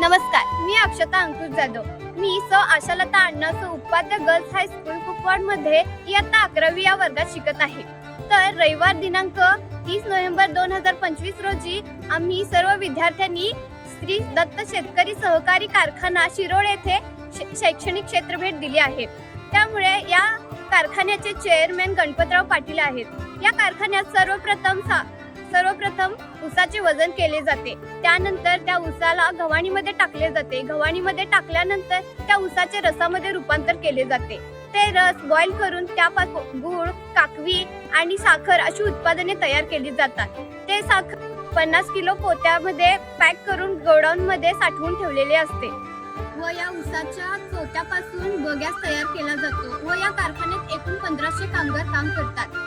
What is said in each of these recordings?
नमस्कार, मी अक्षता अंकुश जाधव. मी Ashalata Annaso Upadhyay girls high school कुपवाडमध्ये इयत्ता 11वी या वर्गात शिकत आहे. तर रविवार दिनांक 30 नोव्हेंबर 2025 रोजी आम्ही सर्व विद्यार्थ्यांनी श्री दत्त शेतकरी सहकारी कारखाना शिरोळ येथे शैक्षणिक क्षेत्र भेट दिली आहे. त्यामुळे या कारखान्याचे चेअरमॅन गणपतराव पाटील आहेत. या कारखान्यात सर्वप्रथम ऊसाचे वजन केले जाते. त्यानंतर त्या ऊसाला गव्हाणीमध्ये टाकले जाते. गव्हाणीमध्ये टाकल्यानंतर त्या ऊसाचे रसामध्ये रूपांतर केले जाते. ते रस बॉईल करून त्यापासून गूळ, काकवी आणि साखर अशी उत्पादने तयार केली जातात. ते साखर 50 किलो पोत्यामध्ये पॅक करून गोडाऊनमध्ये साठवून ठेवलेले असते व या ऊसाच्या चोथ्यापासून बगॅस तयार केला जातो व या कारखान्यात एकूण 1500 कामगार काम करतात.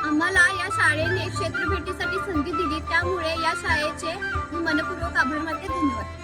आम्हाला या शाळेने क्षेत्रभेटीसाठी संधी दिली, त्यामुळे या शाळेचे मी मनपूर्वक आभार मानते. धन्यवाद.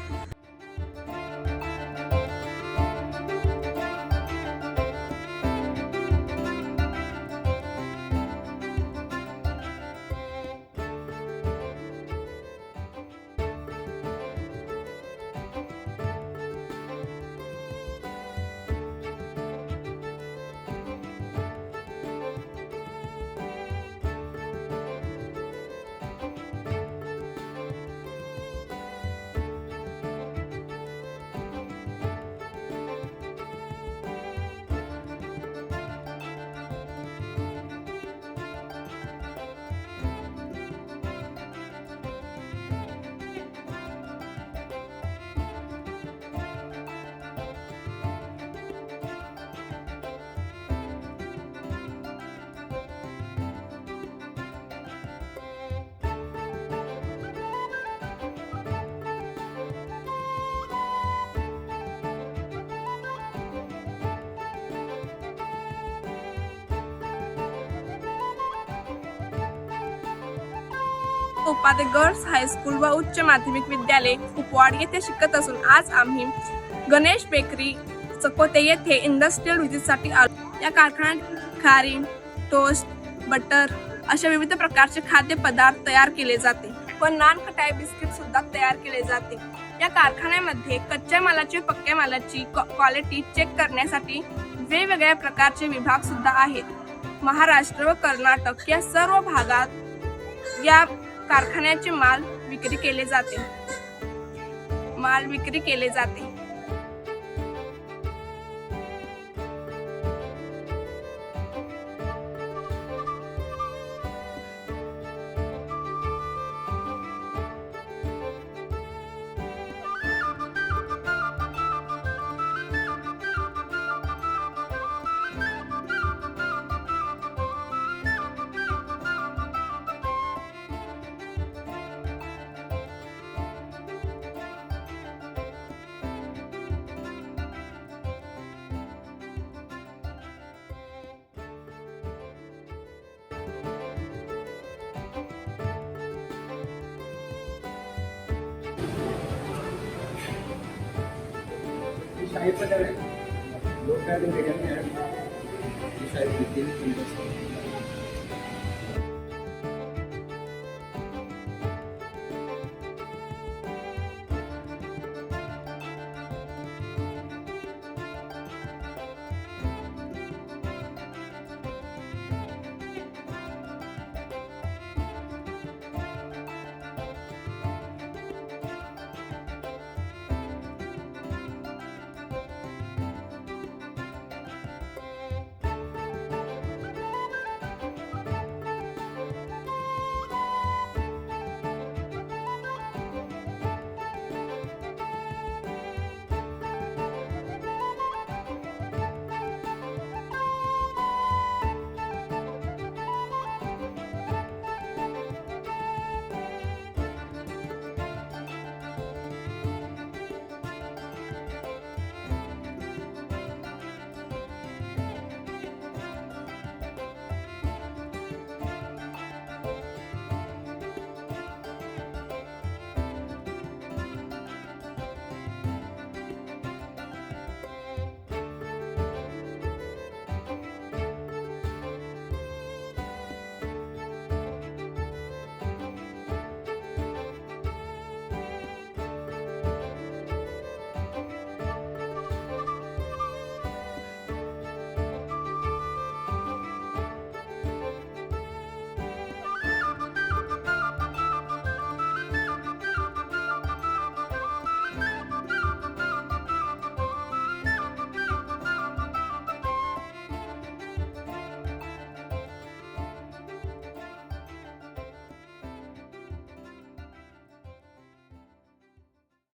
उपाध्याय गर्ल्स हायस्कूल व उच्च माध्यमिक विद्यालय कुपवाड येथे शिकत असून आज आम्ही गणेश बेकरी चकोते येथे इंडस्ट्रियल व्हिजिटसाठी आलो. या कारखान्यात खारी, टोस्ट, बटर अशा विविध प्रकारचे खाद्यपदार्थ तयार केले जाते व नान खटाई बिस्किट सुद्धा तयार केले जाते. या कारखान्यामध्ये कच्च्या मालाची व पक्क्या मालाची क्वालिटी चेक करण्यासाठी वेगवेगळ्या प्रकारचे विभाग सुद्धा आहेत. महाराष्ट्र व कर्नाटक या सर्व भागात या कारखान्याचे माल विक्री केले जाते. शाही प्रकार आहे लोक काय